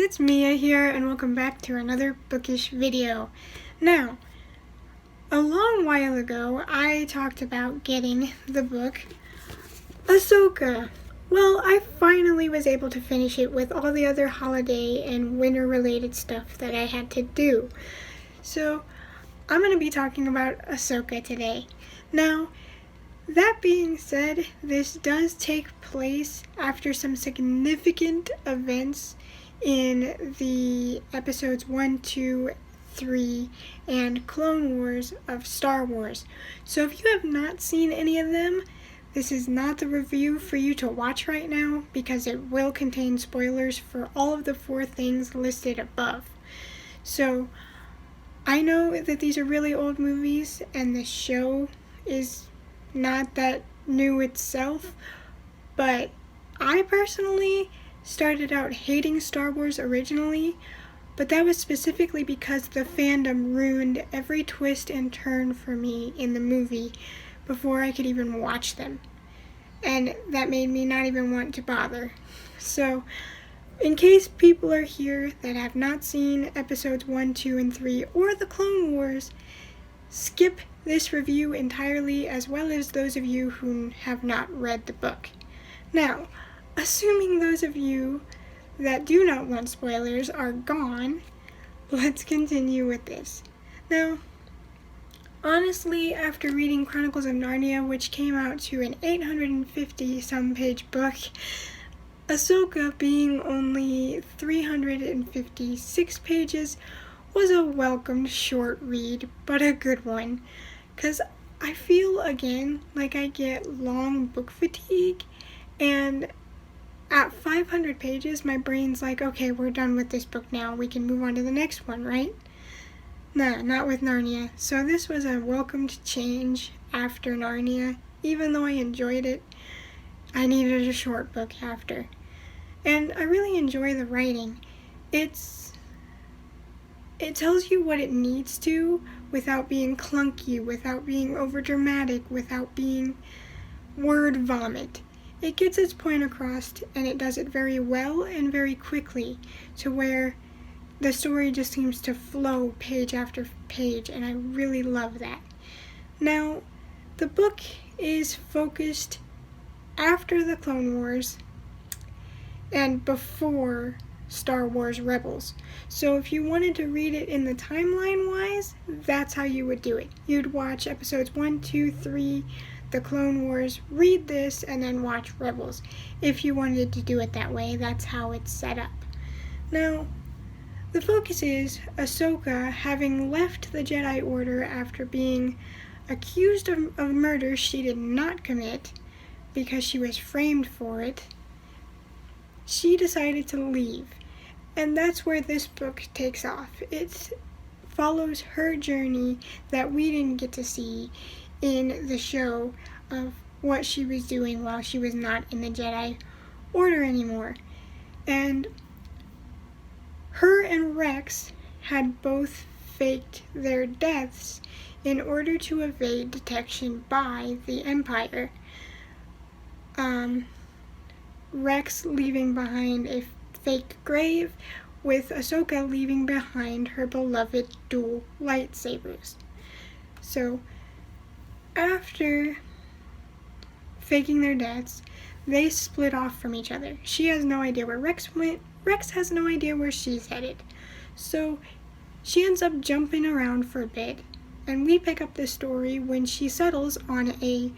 it's Mia here, and welcome back to another bookish video. Now, a long while ago, I talked about getting the book Ahsoka. Well, I finally was able to finish it with all the other holiday and winter-related stuff that I had to do. So, I'm going to be talking about Ahsoka today. Now, that being said, this does take place after some significant events in the episodes 1, 2, 3, and Clone Wars of Star Wars. So if you have not seen any of them, this is not the review for you to watch right now because it will contain spoilers for all of the 4 things listed above. So I know that these are really old movies and the show is not that new itself, but I personally started out hating Star Wars originally, but that was specifically because the fandom ruined every twist and turn for me in the movie before I could even watch them, and that made me not even want to bother. So in case people are here that have not seen episodes 1, 2, and 3 or the Clone Wars, skip this review entirely, as well as those of you who have not read the book. Now, assuming those of you that do not want spoilers are gone, let's continue with this. Now, honestly, after reading Chronicles of Narnia, which came out to an 850-some page book, Ahsoka being only 356 pages was a welcomed short read, but a good one. Because I feel, again, like I get long book fatigue, and at 500 pages, my brain's like, okay, we're done with this book now. We can move on to the next one, right? Nah, not with Narnia. So this was a welcomed change after Narnia. Even though I enjoyed it, I needed a short book after. And I really enjoy the writing. It tells you what it needs to without being clunky, without being overdramatic, without being word vomit. It gets its point across, and it does it very well and very quickly, to where the story just seems to flow page after page, and I really love that. Now, the book is focused after the Clone Wars and before Star Wars Rebels. So if you wanted to read it in the timeline-wise, that's how you would do it. You'd watch episodes 1, 2, 3, the Clone Wars, read this, and then watch Rebels. If you wanted to do it that way, that's how it's set up. Now, the focus is Ahsoka having left the Jedi Order after being accused of murder she did not commit because she was framed for it. She decided to leave, and that's where this book takes off. It follows her journey that we didn't get to see in the show of what she was doing while she was not in the Jedi Order anymore. And her and Rex had both faked their deaths in order to evade detection by the Empire. Rex leaving behind a fake grave, with Ahsoka leaving behind her beloved dual lightsabers. So, after faking their deaths, they split off from each other. She has no idea where Rex went. Rex has no idea where she's headed. So, she ends up jumping around for a bit, and we pick up this story when she settles on a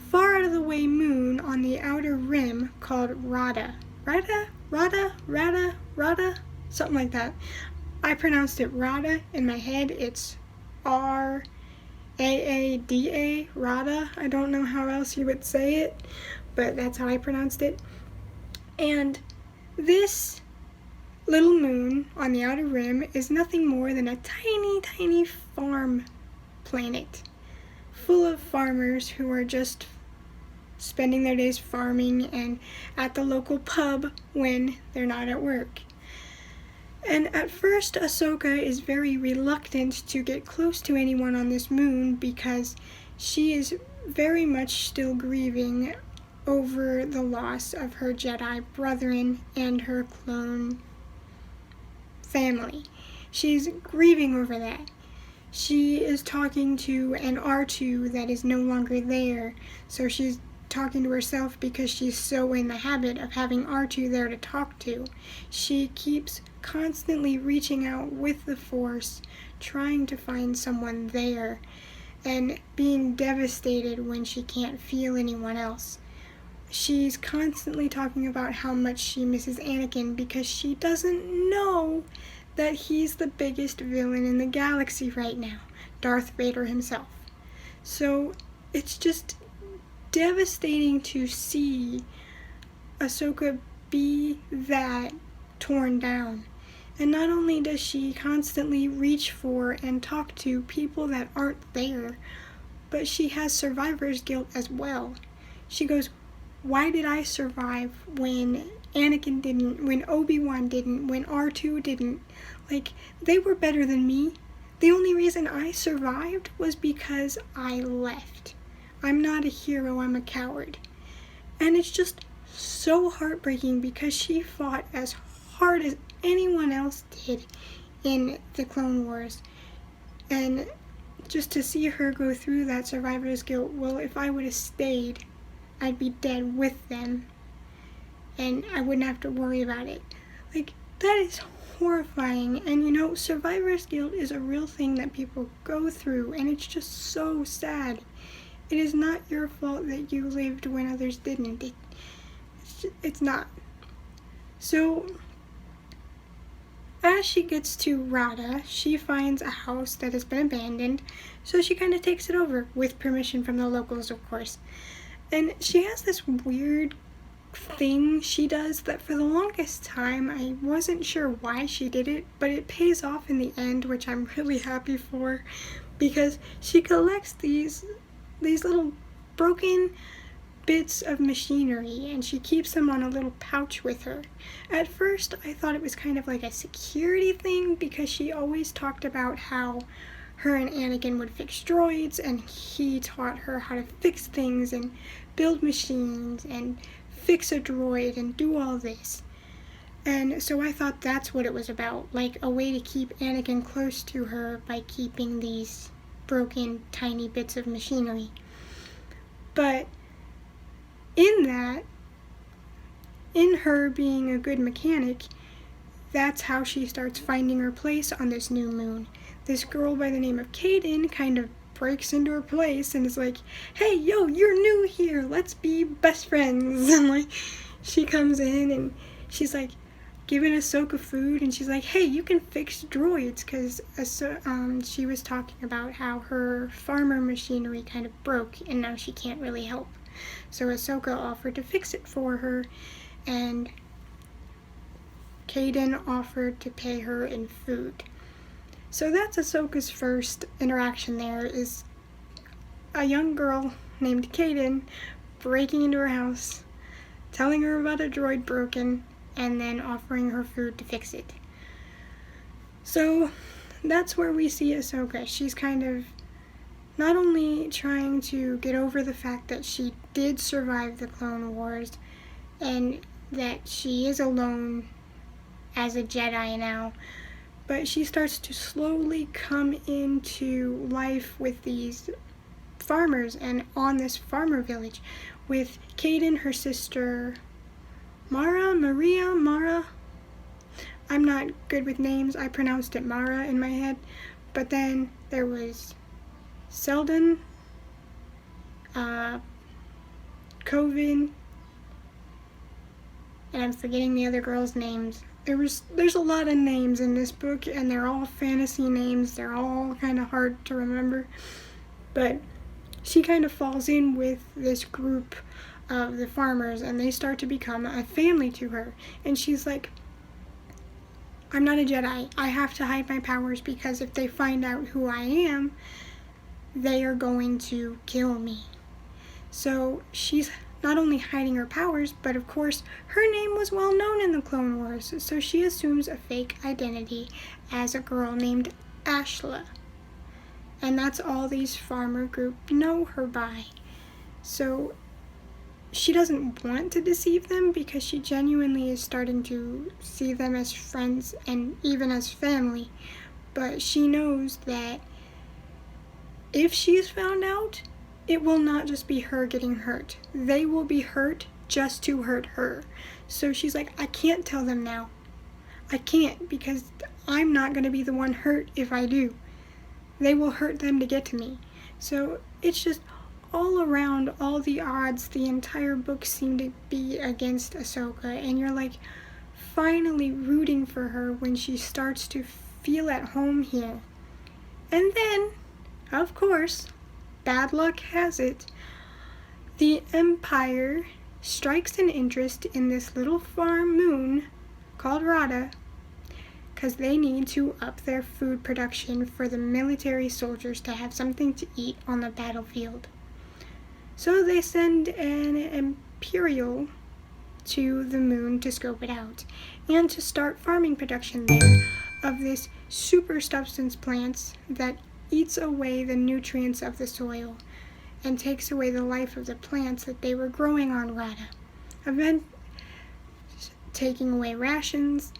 far out of the way moon on the outer rim called Rada. Rada? Something like that. I pronounced it Rada in my head. It's Raada, Rada. I don't know how else you would say it, but that's how I pronounced it. And this little moon on the outer rim is nothing more than a tiny, tiny farm planet full of farmers who are just spending their days farming and at the local pub when they're not at work. And at first, Ahsoka is very reluctant to get close to anyone on this moon because she is very much still grieving over the loss of her Jedi brethren and her clone family. She's grieving over that. She is talking to an R2 that is no longer there, so she's talking to herself because she's so in the habit of having R2 there to talk to. She keeps constantly reaching out with the Force, trying to find someone there, and being devastated when she can't feel anyone else. She's constantly talking about how much she misses Anakin because she doesn't know that he's the biggest villain in the galaxy right now, Darth Vader himself. So it's just devastating to see Ahsoka be that torn down. And not only does she constantly reach for and talk to people that aren't there, but she has survivor's guilt as well. She goes, why did I survive when Anakin didn't, when Obi-Wan didn't, when R2 didn't? Like, they were better than me. The only reason I survived was because I left. I'm not a hero, I'm a coward. And it's just so heartbreaking because she fought as hard as anyone else did in the Clone Wars. And just to see her go through that survivor's guilt, well, if I would have stayed, I'd be dead with them. And I wouldn't have to worry about it. Like, that is horrifying. And you know, survivor's guilt is a real thing that people go through, and it's just so sad. It is not your fault that you lived when others didn't. It's not. So, as she gets to Rada, she finds a house that has been abandoned, so she kind of takes it over, with permission from the locals, of course. And she has this weird thing she does that for the longest time I wasn't sure why she did it, but it pays off in the end, which I'm really happy for, because she collects these little broken bits of machinery and she keeps them on a little pouch with her. At first I thought it was kind of like a security thing because she always talked about how her and Anakin would fix droids and he taught her how to fix things and build machines and fix a droid and do all this. And so I thought that's what it was about, like a way to keep Anakin close to her by keeping these broken tiny bits of machinery. But in her being a good mechanic, that's how she starts finding her place on this new moon. This girl by the name of Kaden kind of breaks into her place and is like, hey, yo, you're new here, let's be best friends. And like, she comes in and she's like giving Ahsoka food and she's like, hey, you can fix droids, because she was talking about how her farmer machinery kind of broke and now she can't really help. So Ahsoka offered to fix it for her, and Kaden offered to pay her in food. So that's Ahsoka's first interaction there, is a young girl named Kaden breaking into her house, telling her about a droid broken, and then offering her food to fix it. So that's where we see Ahsoka. She's kind of not only trying to get over the fact that she did survive the Clone Wars and that she is alone as a Jedi now, but she starts to slowly come into life with these farmers and on this farmer village with Kaden, her sister Mara. I'm not good with names. I pronounced it Mara in my head. But then there was Selden, Coven, and I'm forgetting the other girls' names. There's a lot of names in this book, and they're all fantasy names. They're all kind of hard to remember. But she kind of falls in with this group of the farmers, and they start to become a family to her. And she's like, I'm not a Jedi. I have to hide my powers because if they find out who I am, they are going to kill me. So she's not only hiding her powers, but of course her name was well known in the Clone Wars, so she assumes a fake identity as a girl named Ashla. And that's all these farmer group know her by. So she doesn't want to deceive them because she genuinely is starting to see them as friends and even as family. But she knows that if she's found out, it will not just be her getting hurt. They will be hurt just to hurt her. So she's like, I can't tell them now. I can't, because I'm not going to be the one hurt if I do. They will hurt them to get to me. So it's just all around, all the odds, the entire book seem to be against Ahsoka, and you're like finally rooting for her when she starts to feel at home here. And then, of course, bad luck has it, the Empire strikes an interest in this little farm moon called Rada, because they need to up their food production for the military soldiers to have something to eat on the battlefield. So they send an Imperial to the moon to scope it out and to start farming production there of this super substance plants that eats away the nutrients of the soil and takes away the life of the plants that they were growing on Rada. Taking away rations,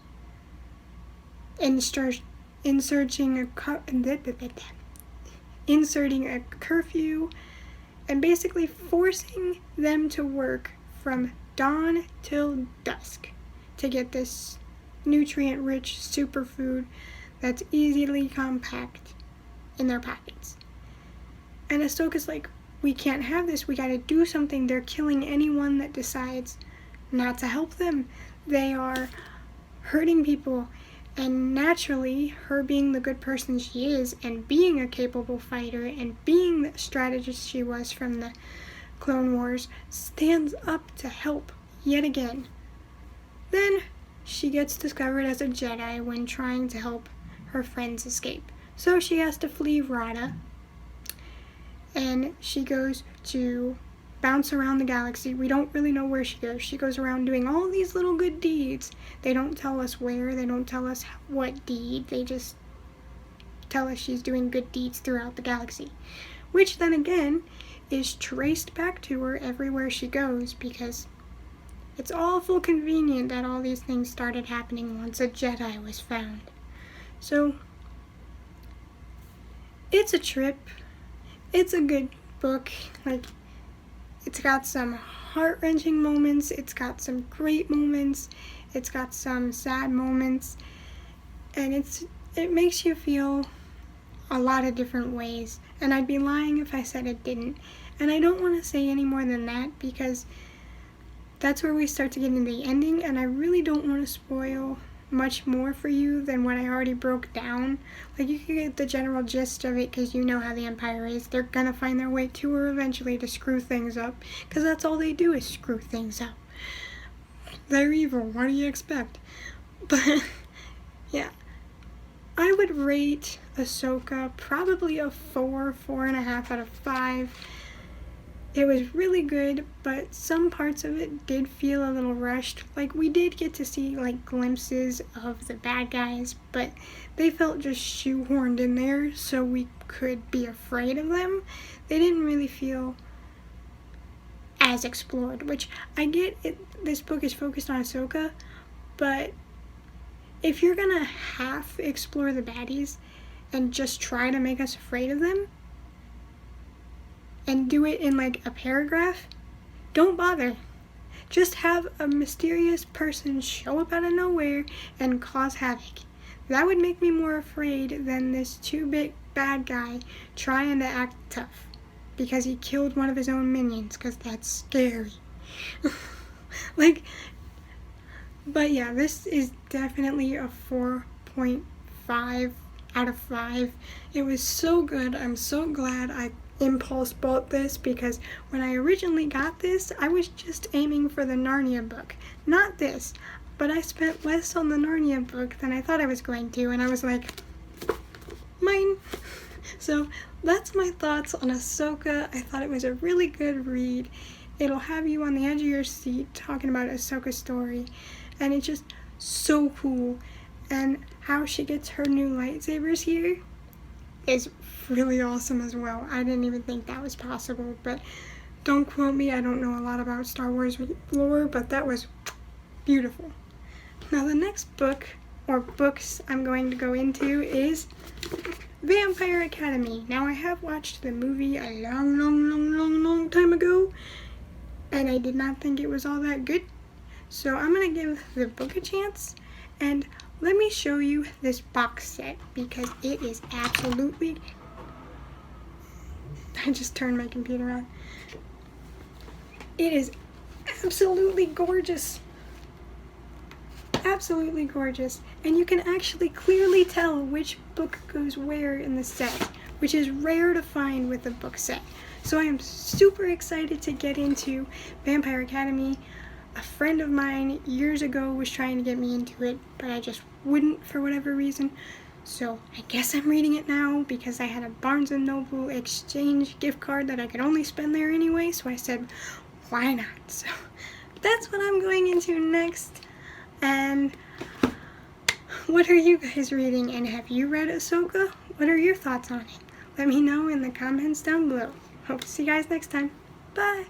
inserting a curfew, and basically forcing them to work from dawn till dusk to get this nutrient-rich superfood that's easily compact in their pockets. And Ahsoka's like, we can't have this, we gotta do something. They're killing anyone that decides not to help them. They are hurting people. And naturally, her being the good person she is, and being a capable fighter, and being the strategist she was from the Clone Wars, stands up to help yet again. Then she gets discovered as a Jedi when trying to help her friends escape. So she has to flee Rada, and she goes to bounce around the galaxy. We don't really know where she goes. She goes around doing all these little good deeds. They don't tell us where, they don't tell us what deed, they just tell us she's doing good deeds throughout the galaxy. Which then again is traced back to her everywhere she goes, because it's awful convenient that all these things started happening once a Jedi was found. So, it's a trip. It's a good book. Like, it's got some heart-wrenching moments, it's got some great moments, it's got some sad moments, and it makes you feel a lot of different ways. And I'd be lying if I said it didn't. And I don't want to say any more than that, because that's where we start to get into the ending, and I really don't want to spoil much more for you than what I already broke down. Like, you can get the general gist of it because you know how the Empire is. They're gonna find their way to her eventually to screw things up, because that's all they do is screw things up. They're evil, what do you expect? But yeah, I would rate Ahsoka probably a 4.5 out of 5. It was really good, but some parts of it did feel a little rushed. Like, we did get to see, like, glimpses of the bad guys, but they felt just shoehorned in there so we could be afraid of them. They didn't really feel as explored, which I get it. This book is focused on Ahsoka, but if you're gonna half explore the baddies and just try to make us afraid of them, and do it in like a paragraph, don't bother. Just have a mysterious person show up out of nowhere and cause havoc. That would make me more afraid than this too-big bad guy trying to act tough because he killed one of his own minions, because that's scary. Like, but yeah, this is definitely a 4.5 out of 5. It was so good. I'm so glad I impulse bought this, because when I originally got this, I was just aiming for the Narnia book, not this, but I spent less on the Narnia book than I thought I was going to, and I was like, mine. So that's my thoughts on Ahsoka. I thought it was a really good read. It'll have you on the edge of your seat talking about Ahsoka's story, and it's just so cool. And how she gets her new lightsabers here is really awesome as well. I didn't even think that was possible, but Don't quote me, I don't know a lot about Star Wars lore, but that was beautiful. Now the next book, or books I'm going to go into is Vampire Academy. Now I have watched the movie a long time ago, and I did not think it was all that good. So I'm going to give the book a chance, and let me show you this box set, because it is absolutely... I just turned my computer on. It is absolutely gorgeous. Absolutely gorgeous. And you can actually clearly tell which book goes where in the set, which is rare to find with a book set. So I am super excited to get into Vampire Academy. A friend of mine years ago was trying to get me into it, but I just wouldn't for whatever reason. So I guess I'm reading it now because I had a Barnes & Noble exchange gift card that I could only spend there anyway, so I said, why not? So that's what I'm going into next. And what are you guys reading? And have you read Ahsoka? What are your thoughts on it? Let me know in the comments down below. Hope to see you guys next time. Bye!